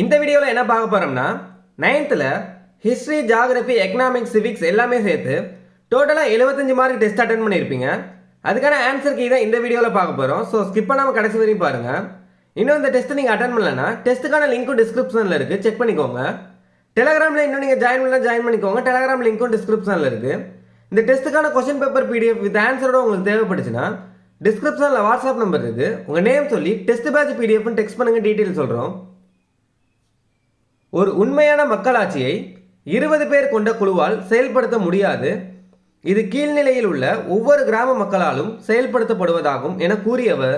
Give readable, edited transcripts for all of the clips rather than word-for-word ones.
இந்த வீடியோவில் என்ன பார்க்க போகிறோம்னா 9th history geography economics civics எல்லாமே சேர்த்து டோட்டலாக 75 மார்க் டெஸ்ட் அட்டன் பண்ணியிருப்பீங்க. அதுக்கான ஆன்சர் கீ தான் இந்த வீடியோவில் பார்க்க போகிறோம். ஸோ ஸ்கிப் பண்ணாமல் கடைசி வரையும் பாருங்கள். இன்னும் இந்த டெஸ்ட் நீங்கள் அட்டன் பண்ணலன்னா டெஸ்ட்டுக்கான லிங்க்கும் டிஸ்கிரிப்ஷனில் இருக்குது, செக் பண்ணிக்கோங்க. டெலகிராமில் இன்னும் நீங்கள் ஜாயின் பண்ணிக்கோங்க. டெலகிராம் லிங்க்கும் டிஸ்கிரிப்ஷனில் இருக்குது. இந்த டெஸ்ட்டுக்கான கொஸ்டின் பேப்பர் பிடிஎஃப் வித் ஆன்சரோட உங்களுக்கு தேவைப்பட்டுச்சுன்னா டிஸ்கிரிப்ஷனில் வாட்ஸ்அப் நம்பர் இருக்குது. உங்கள் நேம் சொல்லி டெஸ்ட் பேட்ச் பிடிஎஃப்னு டெக்ஸ்ட் பண்ணுங்கள், டீட்டெயில் சொல்கிறோம். ஒரு உண்மையான மக்களாட்சியை 20 பேர் கொண்ட குழுவால் செயல்படுத்த முடியாது. இது கீழ்நிலையில் உள்ள ஒவ்வொரு கிராம மக்களாலும் செயல்படுத்தப்படுவதாகும் என கூறியவர்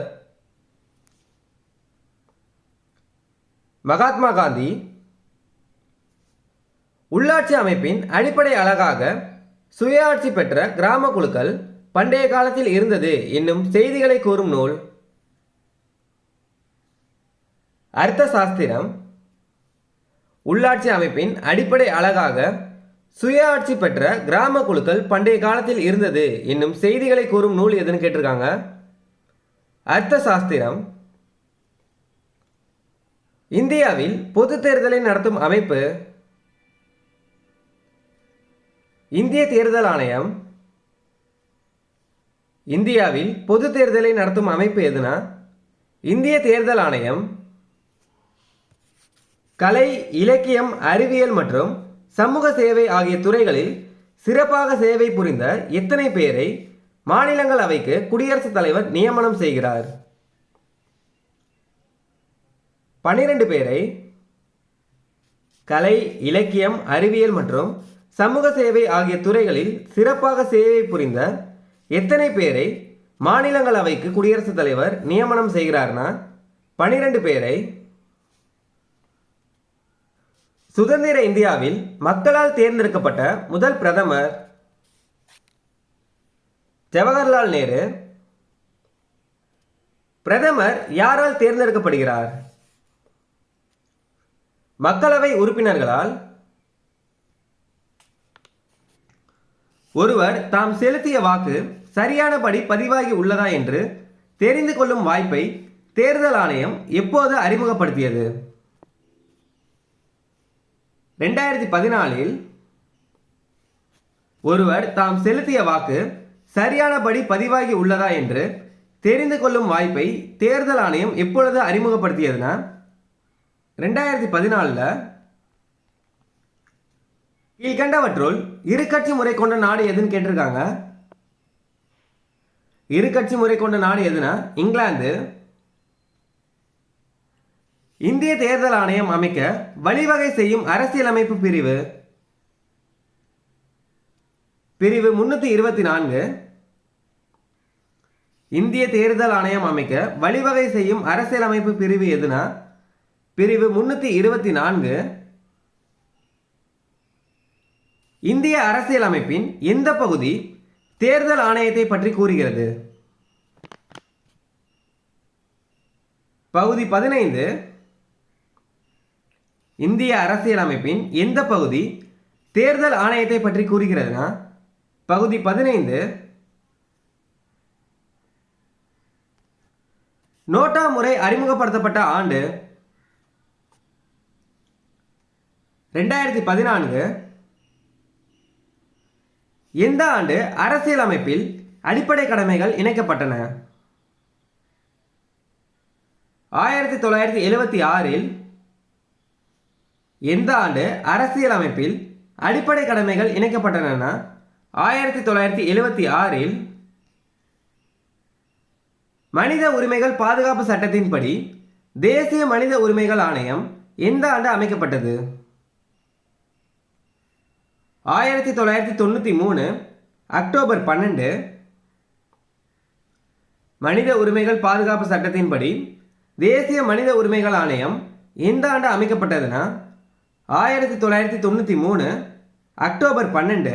மகாத்மா காந்தி. உள்ளாட்சி அமைப்பின் அடிப்படை அலகாக சுயாட்சி பெற்ற கிராம குழுக்கள் பண்டைய காலத்தில் இருந்தது என்னும் செய்திகளை கூறும் நூல் அர்த்த சாஸ்திரம். உள்ளாட்சி அமைப்பின் அடிப்படை அலகாக சுயாட்சி பெற்ற கிராம குழுக்கள் பண்டைய காலத்தில் இருந்தது என்னும் செய்திகளை கூறும் நூல் எதுன்னு கேட்டிருக்காங்க. அர்த்த சாஸ்திரம். இந்தியாவில் பொது தேர்தலை நடத்தும் அமைப்பு இந்திய தேர்தல் ஆணையம். இந்தியாவில் பொது தேர்தலை நடத்தும் அமைப்பு எதுனா இந்திய தேர்தல் ஆணையம். கலை, இலக்கியம், அறிவியல் மற்றும் சமூக சேவை ஆகிய துறைகளில் சிறப்பாக சேவை புரிந்த எத்தனை பேரை மாநிலங்களவைக்கு குடியரசுத் தலைவர் நியமனம் செய்கிறார்? 12 பேரை. கலை, இலக்கியம், அறிவியல் மற்றும் சமூக சேவை ஆகிய துறைகளில் சிறப்பாக சேவை புரிந்த எத்தனை பேரை மாநிலங்களவைக்கு குடியரசுத் தலைவர் நியமனம் செய்கிறார்னா 12 பேரை. சுதந்திர இந்தியாவில் மக்களால் தேர்ந்தெடுக்கப்பட்ட முதல் பிரதமர் ஜவஹர்லால் நேரு. பிரதமர் யாரால் தேர்ந்தெடுக்கப்படுகிறார்? மக்களவை உறுப்பினர்களால். ஒருவர் தாம் செலுத்திய வாக்கு சரியானபடி பதிவாகி உள்ளதா என்று தெரிந்து கொள்ளும் வாய்ப்பை தேர்தல் ஆணையம் எப்போது அறிமுகப்படுத்தியது? 2014. ஒருவர் தாம் செலுத்திய வாக்கு சரியானபடி பதிவாகி உள்ளதா என்று தெரிந்து கொள்ளும் வாய்ப்பை தேர்தல் ஆணையம் எப்பொழுது அறிமுகப்படுத்தியதுன்னா 2014. கீழ்கண்டவற்றுள் இரு கட்சி முறை கொண்ட நாடு எதுன்னு கேட்டிருக்காங்க. இரு கட்சி முறை கொண்ட நாடு எதுனா இங்கிலாந்து. இந்திய தேர்தல் ஆணையம் அமைக்க வழிவகை செய்யும் அரசியலமைப்பு பிரிவு 324. இந்திய தேர்தல் ஆணையம் அமைக்க வழிவகை செய்யும் அரசியலமைப்பு பிரிவு எதுனா பிரிவு 324. இந்திய அரசியலமைப்பின் எந்த பகுதி தேர்தல் ஆணையத்தை பற்றி கூறுகிறது? பகுதி 15. இந்திய அரசியலமைப்பின் எந்த பகுதி தேர்தல் ஆணையத்தை பற்றி கூறுகிறதுனா பகுதி 15. நோட்டா முறை அறிமுகப்படுத்தப்பட்ட ஆண்டு 2014. எந்த ஆண்டு அரசியலமைப்பில் அடிப்படை கடமைகள் இணைக்கப்பட்டன? 1976. எந்த ஆண்டு அரசியலமைப்பில் அடிப்படை கடமைகள் இணைக்கப்பட்டன? 1976. மனித உரிமைகள் பாதுகாப்பு சட்டத்தின்படி தேசிய மனித உரிமைகள் ஆணையம் எந்த ஆண்டு அமைக்கப்பட்டது? 1993. அக்டோபர் 12. மனித உரிமைகள் பாதுகாப்பு சட்டத்தின்படி தேசிய மனித உரிமைகள் ஆணையம் எந்த ஆண்டு அமைக்கப்பட்டதுன்னா 1993. அக்டோபர் 12.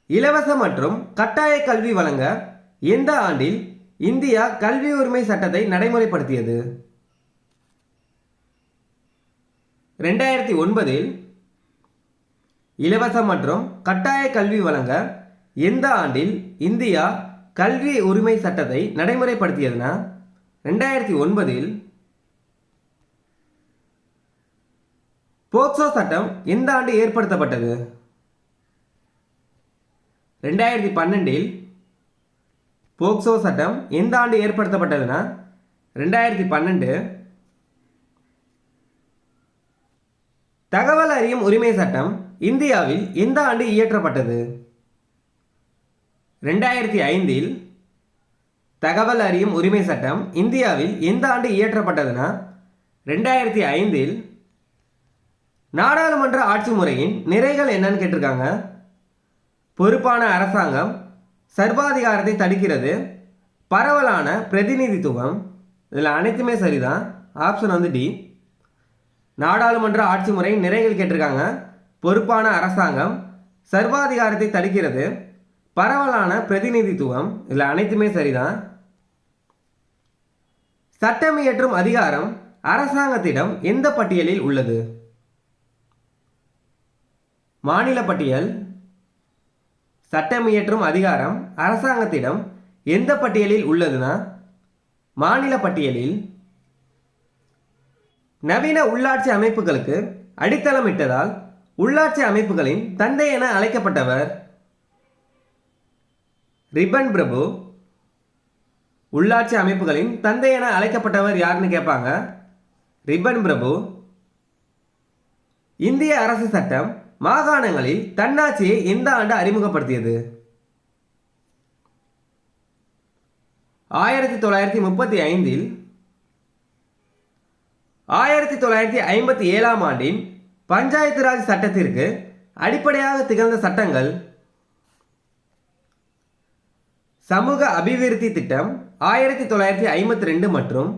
இலவச மற்றும் கட்டாய கல்வி வழங்க எந்த ஆண்டில் இந்தியா கல்வி உரிமை சட்டத்தை நடைமுறைப்படுத்தியது? 2009. இலவச மற்றும் கட்டாய கல்வி வழங்க எந்த ஆண்டில் இந்தியா கல்வி உரிமை சட்டத்தை நடைமுறைப்படுத்தியதுன்னா 2009. போக்சோ சட்டம் எந்த ஆண்டு ஏற்படுத்தப்பட்டது? 2012 போக்சோ சட்டம் எந்த ஆண்டு ஏற்படுத்தப்பட்டதுன்னா 2012. தகவல் அறியும் உரிமை சட்டம் இந்தியாவில் எந்த ஆண்டு இயற்றப்பட்டது? 2005 தகவல் அறியும் உரிமை சட்டம் இந்தியாவில் எந்த ஆண்டு இயற்றப்பட்டதுன்னா 2005. நாடாளுமன்ற ஆட்சி முறையின் நிறைகள் என்னன்னு கேட்டிருக்காங்க. பொறுப்பான அரசாங்கம், சர்வாதிகாரத்தை தடுக்கிறது, பரவலான பிரதிநிதித்துவம். இதில் அனைத்துமே சரிதான். ஆப்ஷன் வந்து டி. நாடாளுமன்ற ஆட்சி முறை நிறைகள் கேட்டிருக்காங்க. பொறுப்பான அரசாங்கம், சர்வாதிகாரத்தை தடுக்கிறது, பரவலான பிரதிநிதித்துவம். இதில் அனைத்துமே சரிதான். சட்டம் இயற்றும் அதிகாரம் அரசாங்கத்திடம் எந்த பட்டியலில் உள்ளது? மாநில பட்டியல். சட்டம் இயற்றும் அதிகாரம் அரசாங்கத்திடம் எந்த பட்டியலில் உள்ளதுன்னா மாநில பட்டியலில். நவீன உள்ளாட்சி அமைப்புகளுக்கு அடித்தளமிட்டதால் உள்ளாட்சி அமைப்புகளின் தந்தை என அழைக்கப்பட்டவர்? ரிப்பன் பிரபு. உள்ளாட்சி அமைப்புகளின் தந்தை என அழைக்கப்பட்டவர் யாருன்னு கேட்பாங்க. ரிப்பன் பிரபு. இந்திய அரசு சட்டம் மாகாணங்களில் தன்னாட்சியை எந்த ஆண்டு அறிமுகப்படுத்தியது? 1935. 1957 ஆண்டின் பஞ்சாயத்து ராஜ் சட்டத்திற்கு அடிப்படையாக திகழ்ந்த சட்டங்கள். சமூக அபிவிருத்தி திட்டம் 1952 மற்றும்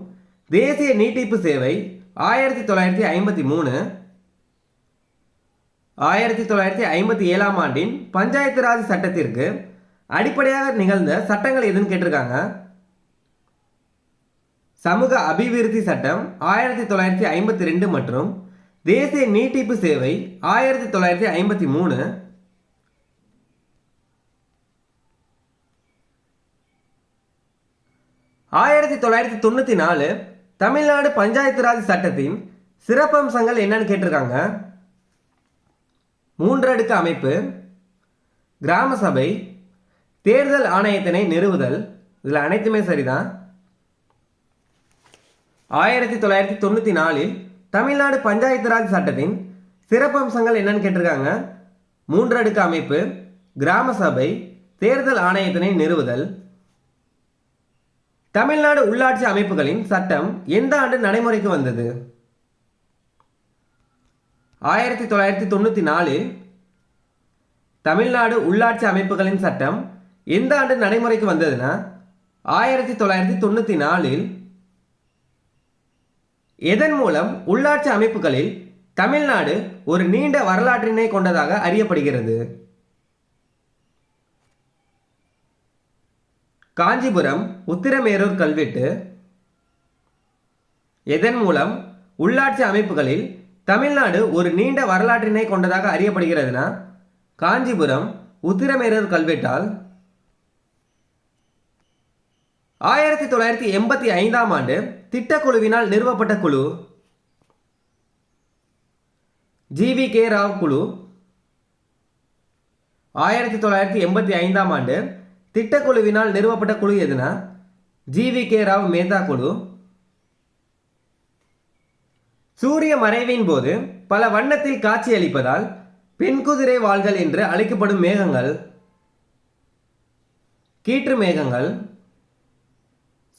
தேசிய நீட்டிப்பு சேவை 1953. 1957 ஆண்டின் பஞ்சாயத்து ராஜ் சட்டத்திற்கு அடிப்படையாக நிகழ்ந்த சட்டங்கள் எதுன்னு கேட்டிருக்காங்க. சமூக அபிவிருத்தி சட்டம் 1952 மற்றும் தேசிய நீட்டிப்பு சேவை 1953. ஆயிரத்தி 1994 தமிழ்நாடு பஞ்சாயத்து ராஜ் சட்டத்தின் சிறப்பம்சங்கள் என்னன்னு கேட்டிருக்காங்க. 3 அடுக்கு அமைப்பு, கிராம சபை, தேர்தல் ஆணையத்தினை நிறுவுதல். இதில் அனைத்துமே சரிதான். 1994 தமிழ்நாடு பஞ்சாயத்து ராஜ் சட்டத்தின் சிறப்பம்சங்கள் என்னன்னு கேட்டிருக்காங்க. 3 அடுக்கு அமைப்பு, கிராம சபை, தேர்தல் ஆணையத்தினை நிறுவுதல். தமிழ்நாடு உள்ளாட்சி அமைப்புகளின் சட்டம் எந்த ஆண்டு நடைமுறைக்கு வந்தது? 1994 தமிழ்நாடு உள்ளாட்சி அமைப்புகளின் சட்டம் எந்த ஆண்டு நடைமுறைக்கு வந்ததுன்னா 1994. எதன் மூலம் உள்ளாட்சி அமைப்புகளில் தமிழ்நாடு ஒரு நீண்ட வரலாற்றினை கொண்டதாக அறியப்படுகிறது? காஞ்சிபுரம் உத்திரமேரூர் கல்வெட்டு. எதன் மூலம் உள்ளாட்சி அமைப்புகளில் தமிழ்நாடு ஒரு நீண்ட வரலாற்றினை கொண்டதாக அறியப்படுகிறதுனா காஞ்சிபுரம் உத்திரமேரூர் கல்வெட்டால். 1985 ஆண்டு திட்டக்குழுவினால் நிறுவப்பட்ட குழு. ஜி.வி.கே. ராவ் குழு. 1985 ஆண்டு திட்டக்குழுவினால் நிறுவப்பட்ட குழு எதுனா ஜி.வி.கே. ராவ் மேத்தா குழு. சூரிய மறைவின் போது பல வண்ணத்தில் காட்சியளிப்பதால் பெண்குதிரை வாள்கள் என்று அழைக்கப்படும் மேகங்கள். கீற்று மேகங்கள்.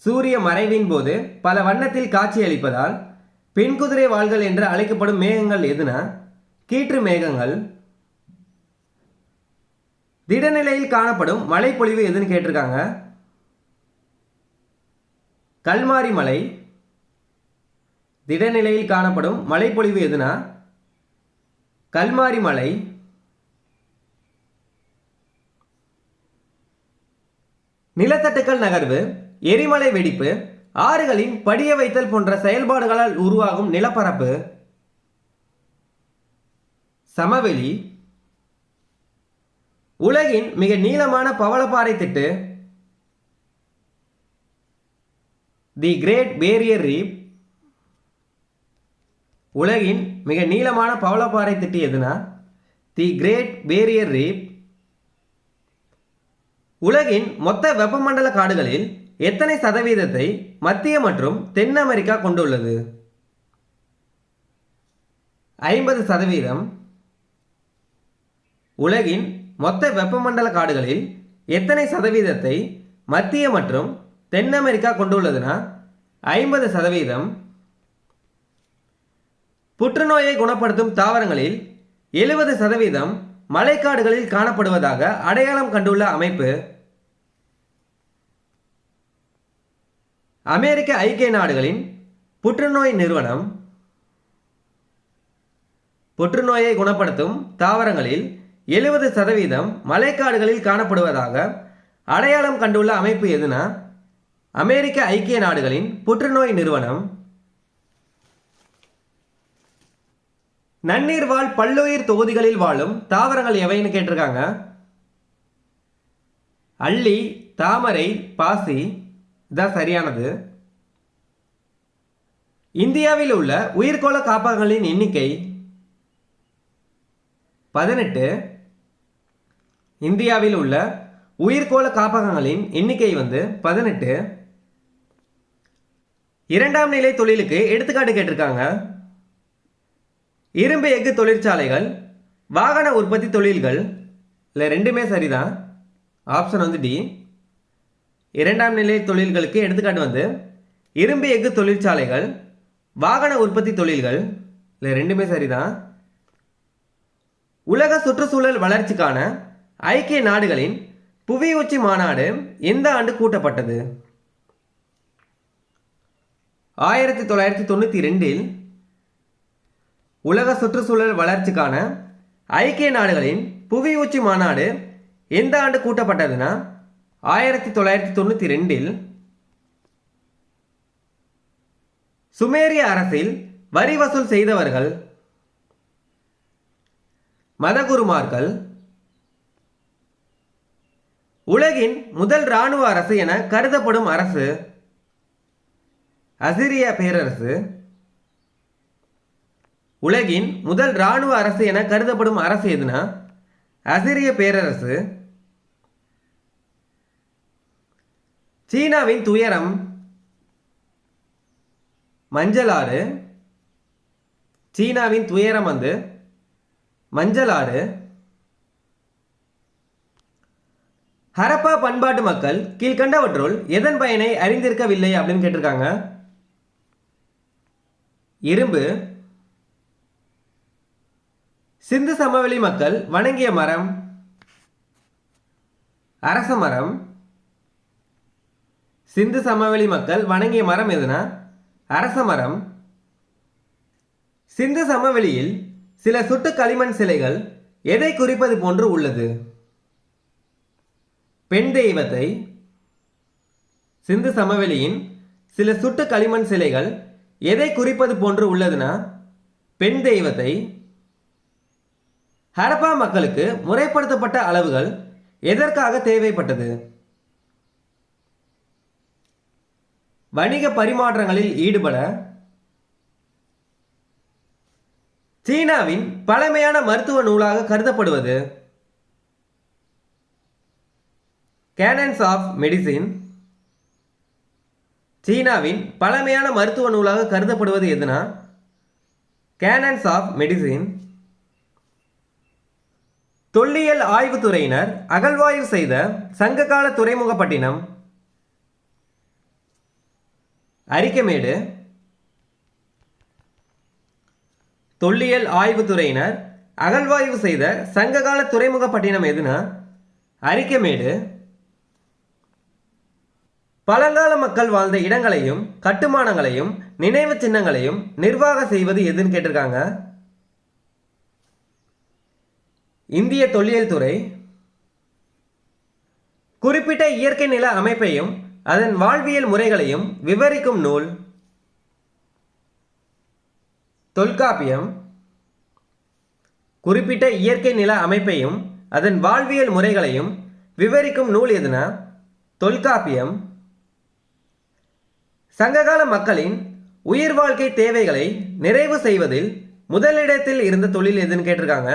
சூரிய மறைவின் போது பல வண்ணத்தில் காட்சியளிப்பதால் பெண்குதிரை வாள்கள் என்று அழைக்கப்படும் மேகங்கள் எதுனா கீற்று மேகங்கள். திடநிலையில் காணப்படும் மழைப்பொழிவு எதுன்னு கேட்டிருக்காங்க. கல்மாரி மலை. திடநிலையில் காணப்படும் மழைப்பொழிவு எதுனா கல்மாரி மலை. நிலத்தட்டுக்கள் நகர்வு, எரிமலை வெடிப்பு, ஆறுகளின் படிய வைத்தல் போன்ற செயல்பாடுகளால் உருவாகும் நிலப்பரப்பு. சமவெளி. உலகின் மிக நீளமான பவளப்பாறை திட்டு தி கிரேட் பேரியர் ரீப். உலகின் மிக நீளமான பவளப்பாறை திட்டு எதுனா தி கிரேட் பேரியர் ரீப். உலகின் மொத்த வெப்பமண்டல காடுகளில் எத்தனை சதவீதத்தை மத்திய மற்றும் தென் அமெரிக்கா கொண்டுள்ளது? 50%. உலகின் மொத்த வெப்பமண்டல காடுகளில் எத்தனை சதவீதத்தை மத்திய மற்றும் தென் அமெரிக்கா கொண்டுள்ளதுன்னா 50%. புற்றுநோயை குணப்படுத்தும் தாவரங்களில் 70% மழைக்காடுகளில் காணப்படுவதாக அடையாளம் கண்டுள்ள அமைப்பு? அமெரிக்க ஐக்கிய நாடுகளின் புற்றுநோய் நிறுவனம். புற்றுநோயை குணப்படுத்தும் தாவரங்களில் 70% மழைக்காடுகளில் காணப்படுவதாக அடையாளம் கண்டுள்ள அமைப்பு எதுனா அமெரிக்க ஐக்கிய நாடுகளின் புற்றுநோய் நிறுவனம். நன்னீர் வாழ் பல்லுயிர் தொகுதிகளில் வாழும் தாவரங்கள் எவைன்னு கேட்டிருக்காங்க. அல்லி, தாமரை, பாசி இதான் சரியானது. இந்தியாவில் உள்ள உயிர்கோள காப்பகங்களின் எண்ணிக்கை 18. இந்தியாவில் உள்ள உயிர்கோள காப்பகங்களின் எண்ணிக்கை 18. இரண்டாம் நிலை தொழிலுக்கு எடுத்துக்காட்டு கேட்டிருக்காங்க. இரும்பு எஃகு தொழிற்சாலைகள், வாகன உற்பத்தி தொழில்கள். இல்லை ரெண்டுமே சரிதான். Option D. இரண்டாம் நிலை தொழில்களுக்கு எடுத்துக்காட்டு இரும்பு எஃகு தொழிற்சாலைகள், வாகன உற்பத்தி தொழில்கள். இல்லை ரெண்டுமே சரிதான். உலக சுற்றுச்சூழல் வளர்ச்சிக்கான ஐக்கிய நாடுகளின் புவி உச்சி மாநாடு எந்த ஆண்டு கூட்டப்பட்டது? 1992. உலக சுற்றுச்சூழல் வளர்ச்சிக்கான ஐக்கிய நாடுகளின் புவி உச்சி மாநாடு எந்த ஆண்டு கூட்டப்பட்டதுன்னா 1992. சுமேரிய அரசில் வரி வசூல் செய்தவர்கள்? மதகுருமார்கள். உலகின் முதல் இராணுவ அரசு என கருதப்படும் அரசு? அசிரிய பேரரசு. உலகின் முதல் இராணுவ அரசு என கருதப்படும் அரசு எதுனா அசிரிய பேரரசு. சீனாவின் துயரம்? மஞ்சள் ஆறு. சீனாவின் துயரம் மஞ்சள் ஆறு. ஹரப்பா பண்பாட்டு மக்கள் கீழ்கண்டவற்றுள் எதன் பயனை அறிந்திருக்கவில்லை அப்படின்னு கேட்டிருக்காங்க. இரும்பு. சிந்து சமவெளி மக்கள் வணங்கிய மரம்? அரச மரம். சிந்து சமவெளி மக்கள் வணங்கிய மரம் எதுனா அரச மரம். சிந்து சமவெளியில் சில சுட்டு களிமண் சிலைகள் எதை குறிப்பது போன்று உள்ளது? பெண் தெய்வத்தை. சிந்து சமவெளியின் சில சுட்டு களிமண் சிலைகள் எதை குறிப்பது போன்று உள்ளதுன்னா பெண் தெய்வத்தை. ஹரப்பா மக்களுக்கு முறைப்படுத்தப்பட்ட அளவுகள் எதற்காக தேவைப்பட்டது? வணிக பரிமாற்றங்களில் ஈடுபட. சீனாவின் பழமையான மருத்துவ நூலாக கருதப்படுவது? Canons of medicine. சீனாவின் பழமையான மருத்துவ நூலாக கருதப்படுவது எதுனா கேனன்ஸ் ஆஃப் மெடிசின். தொல்லியல் ஆய்வுத்துறையினர் அகழ்வாய்வு செய்த சங்ககால துறைமுகப்பட்டினம்? அரிக்கமேடு. தொல்லியல் ஆய்வுத்துறையினர் அகழ்வாய்வு செய்த சங்ககால துறைமுகப்பட்டினம் எதுனா அரிக்கமேடு. பழங்கால மக்கள் வாழ்ந்த இடங்களையும் கட்டுமானங்களையும் நினைவு சின்னங்களையும் நிர்வாகம் செய்வது எதுன்னு கேட்டிருக்காங்க. இந்திய தொல்லியல் துறை. குறிப்பிட்ட இயற்கை நில அமைப்பையும் அதன் வாழ்வியல் முறைகளையும் விவரிக்கும் நூல்? தொல்காப்பியம். குறிப்பிட்ட இயற்கை நில அமைப்பையும் அதன் வாழ்வியல் முறைகளையும் விவரிக்கும் நூல் எதுனா தொல்காப்பியம். சங்ககால மக்களின் உயிர் வாழ்க்கை தேவைகளை நிறைவு செய்வதில் முதலிடத்தில் இருந்த தொழில் எதுன்னு கேட்டிருக்காங்க.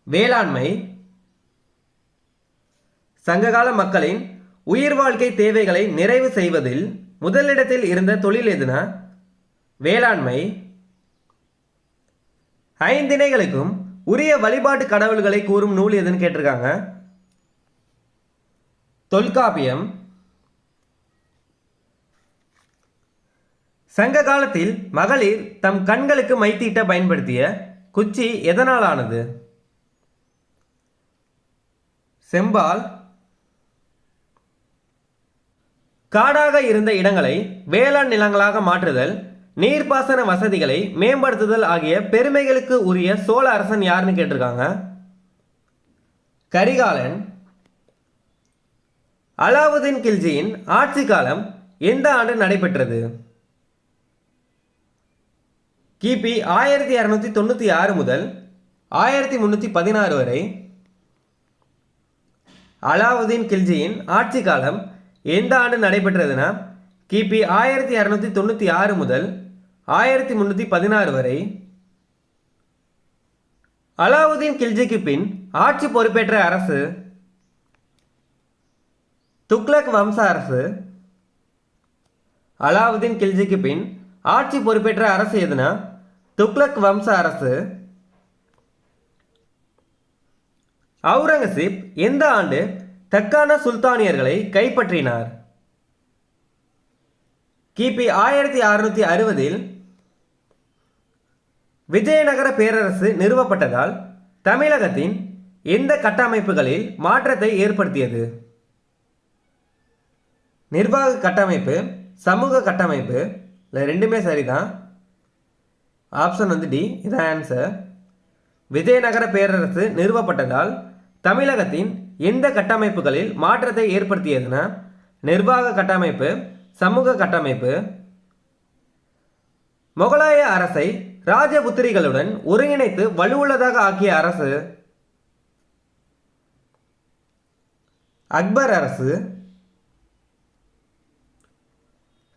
வேளாண்மை. சங்ககால மக்களின் உயிர் வாழ்க்கை தேவைகளை நிறைவு செய்வதில் முதலிடத்தில் இருந்த தொழில் எதுனா வேளாண்மை. 5 திணைகளுக்கும் உரிய வழிபாட்டு கடவுள்களை கூறும் நூல் எதுன்னு கேட்டிருக்காங்க. தொல்காப்பியம். சங்க காலத்தில் மகளிர் தம் கண்களுக்கு மைத்தீட்ட பயன்படுத்திய குச்சி எதனால் ஆனது? செம்பால். காடாக இருந்த இடங்களை வேளாண் நிலங்களாக மாற்றுதல், நீர்ப்பாசன வசதிகளை மேம்படுத்துதல் ஆகிய பெருமைகளுக்கு உரிய சோழ அரசன் யாருன்னு கேட்டிருக்காங்க. கரிகாலன். அலாவுதீன் கில்ஜியின் ஆட்சி காலம் எந்த ஆண்டு நடைபெற்றது? கிபி 1296 முதல் 1316 வரை. அலாவுதீன் கில்ஜியின் ஆட்சி காலம் எந்த ஆண்டு நடைபெற்றதுன்னா கிபி 1296 முதல் 1316 வரை. அலாவுதீன் கில்ஜிக்கு பின் ஆட்சி பொறுப்பேற்ற அரசு துக்ளக் வம்ச அரசு. அலாவுதீன் கில்ஜிக்கு பின் ஆட்சி பொறுப்பேற்ற அரசு எதுனா துக்ளக் வம்ச அரசு. அவுரங்கசீப் எந்த ஆண்டு தக்கான சுல்தானியர்களை கைப்பற்றினார்? கிபி 1660 விஜயநகர பேரரசு நிறுவப்பட்டதால் தமிழகத்தின் எந்த கட்டமைப்புகளில் மாற்றத்தை ஏற்படுத்தியது? நிர்வாக கட்டமைப்பு, சமூக கட்டமைப்பு. இல்லை, ரெண்டுமே சரிதான். ஆப்ஷன் டி, இதான் ஆன்சர். விஜயநகர பேரரசு நிறுவப்பட்டதால் தமிழகத்தின் எந்த கட்டமைப்புகளில் மாற்றத்தை ஏற்படுத்தியதுன்னா நிர்வாக கட்டமைப்பு, சமூக கட்டமைப்பு. முகலாய அரசை ராஜபுத்திரிகளுடன் ஒருங்கிணைத்து வலுவுள்ளதாக ஆக்கிய அரசு அக்பர் அரசு.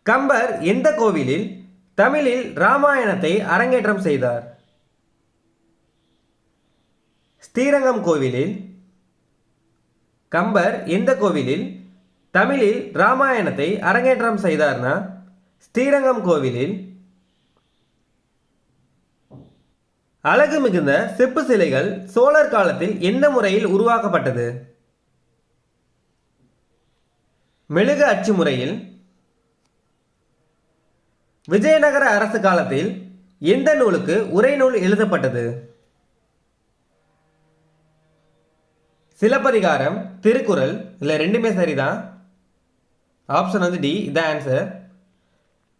கம்பர் எந்த கோவிலில் தமிழில் இராமாயணத்தை அரங்கேற்றம் செய்தார்? ஸ்ரீரங்கம் கோவிலில். கம்பர் எந்த கோவிலில் தமிழில் இராமாயணத்தை அரங்கேற்றம் செய்தார்னா ஸ்ரீரங்கம் கோவிலில். அழகு மிகுந்த செப்பு சிலைகள் சோழர் காலத்தில் எந்த முறையில் உருவாக்கப்பட்டது? மெழுகு அச்சு முறையில். விஜயநகர அரசு காலத்தில் எந்த நூலுக்கு உரைநூல் எழுதப்பட்டது? சிலப்பதிகாரம், திருக்குறள். இல்லை, ரெண்டுமே சரிதான். ஆப்ஷன் டி, இதான் ஆன்சர்.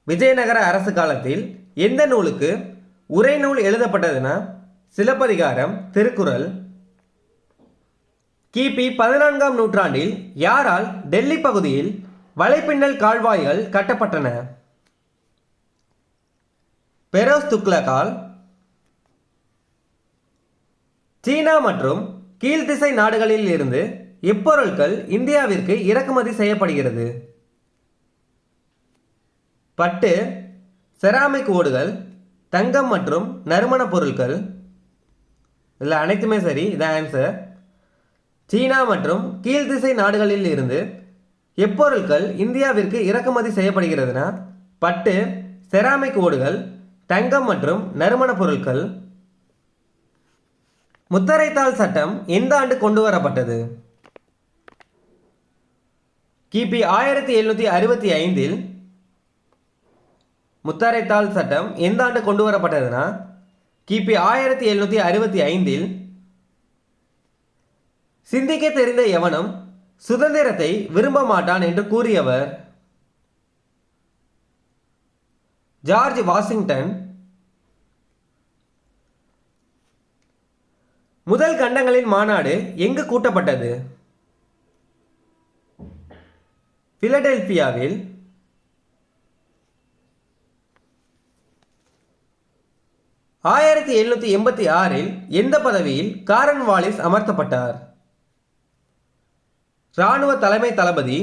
விஜயநகர அரசு காலத்தில் எந்த நூலுக்கு உரைநூல் எழுதப்பட்டதுன்னா சிலப்பதிகாரம், திருக்குறள். கிபி 14ஆம் நூற்றாண்டில் யாரால் டெல்லி பகுதியில் வலைப்பின்னல் கால்வாய்கள் கட்டப்பட்டன? பெரோஸ் துக்ளக்கால். சீனா மற்றும் கீழ்த்திசை நாடுகளில் இருந்து எப்பொருட்கள் இந்தியாவிற்கு இறக்குமதி செய்யப்படுகிறது? பட்டு, செராமிக் ஓடுகள், தங்கம் மற்றும் நறுமண பொருட்கள். இல்லை, அனைத்துமே சரி, இதான் ஆன்சர். சீனா மற்றும் கீழ்த்திசை நாடுகளில் இருந்து எப்பொருட்கள் இந்தியாவிற்கு இறக்குமதி செய்யப்படுகிறதுனா பட்டு, செராமிக் ஓடுகள், தங்கம் மற்றும் நறுமண பொருட்கள். முத்திரைத்தாள் சட்டம் எந்த ஆண்டு கொண்டு வரப்பட்டது? கிபி 1765 முத்திரைத்தாள் சட்டம் எந்த ஆண்டு கொண்டு வரப்பட்டதுன்னா கிபி 1765. சிந்திக்க தெரிந்த எவனும் சுதந்திரத்தை விரும்ப மாட்டான் என்று கூறியவர் ஜார்ஜ் வாஷிங்டன். முதல் கண்டங்களின் மாநாடு எங்கு கூட்டப்பட்டது? பிலடெல்பியாவில். – 1786 எந்த பதவியில் காரன்வாலிஸ் அமர்த்தப்பட்டார்? இராணுவ தலைமை தளபதி.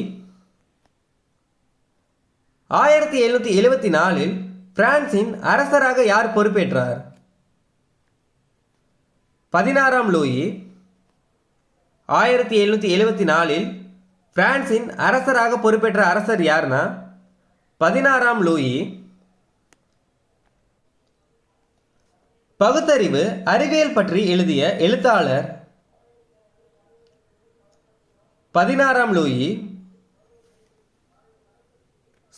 1774 பிரான்சின் அரசராக யார் பொறுப்பேற்றார்? 16ஆம் லூயி. 1774 பிரான்சின் அரசராக பொறுப்பேற்ற அரசர் யார்னா 16ஆம் லூயி. பகுத்தறிவு அறிவியல் பற்றி எழுதிய எழுத்தாளர்? 16ஆம் லூயி.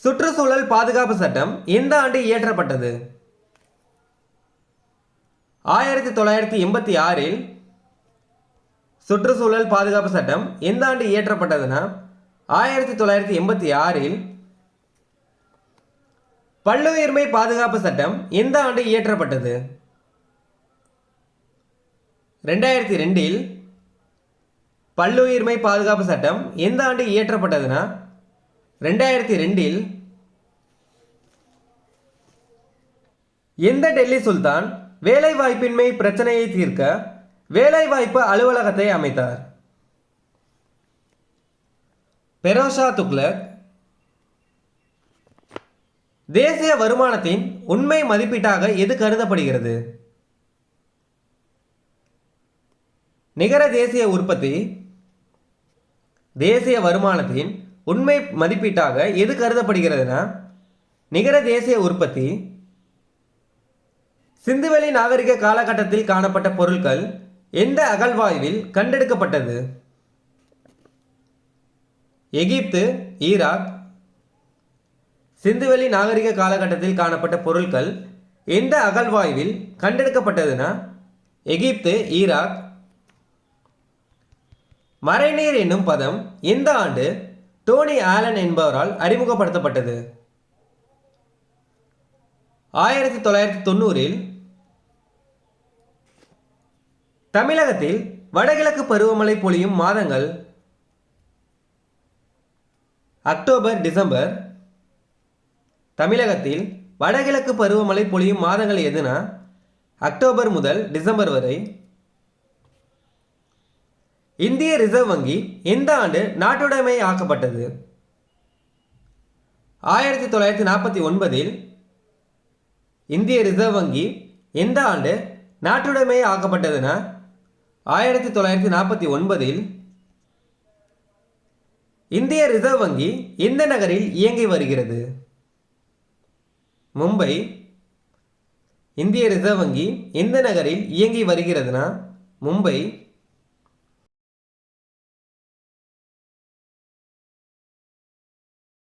சுற்றுச்சூழல் பாதுகாப்பு சட்டம் எந்த ஆண்டு இயற்றப்பட்டது? 1986 சுற்றுச்சூழல் பாதுகாப்பு சட்டம் எந்த ஆண்டு இயற்றப்பட்டதுன்னா 1986. பல்லுயிர்மை பாதுகாப்பு சட்டம் எந்த ஆண்டு இயற்றப்பட்டது? 2002. பல்லுயிர்மை பாதுகாப்பு சட்டம் எந்த ஆண்டு இயற்றப்பட்டதுன்னா 2002. எந்த டெல்லி சுல்தான் வேலைவாய்ப்பின்மை பிரச்சனையை தீர்க்க வேலைவாய்ப்பு அலுவலகத்தை அமைத்தார்? பெரோஷா துக்ளக். தேசிய வருமானத்தின் உண்மை மதிப்பீட்டாக எது கருதப்படுகிறது? நிகர தேசிய உற்பத்தி. தேசிய வருமானத்தின் உண்மை மதிப்பீட்டாக எது கருதப்படுகிறதுனா நிகர தேசிய உற்பத்தி. சிந்துவெளி நாகரிக காலகட்டத்தில் காணப்பட்ட பொருட்கள் எந்த அகழ்வாய்வில் கண்டெடுக்கப்பட்டது? எகிப்து, ஈராக். சிந்துவெளி நாகரிக காலகட்டத்தில் காணப்பட்ட பொருட்கள் எந்த அகழ்வாய்வில் கண்டெடுக்கப்பட்டதுன்னா எகிப்து, ஈராக். மறைநீர் என்னும் பதம் எந்த ஆண்டு டோனி ஆலன் என்பவரால் அறிமுகப்படுத்தப்பட்டது? 1990. தமிழகத்தில் வடகிழக்கு பருவமழை பொழியும் மாதங்கள்? October, December. தமிழகத்தில் வடகிழக்கு பருவமழை பொழியும் மாதங்கள் எதுனா அக்டோபர் முதல் டிசம்பர் வரை. இந்திய ரிசர்வ் வங்கி எந்த ஆண்டு நாட்டுடைமை ஆக்கப்பட்டது? 1949. இந்திய ரிசர்வ் வங்கி எந்த ஆண்டு நாட்டுடைமை ஆக்கப்பட்டதுன்னா 1949. இந்திய ரிசர்வ் வங்கி எந்த நகரில் இயங்கி வருகிறது? மும்பை. இந்திய ரிசர்வ் வங்கி எந்த நகரில் இயங்கி வருகிறதுனா மும்பை.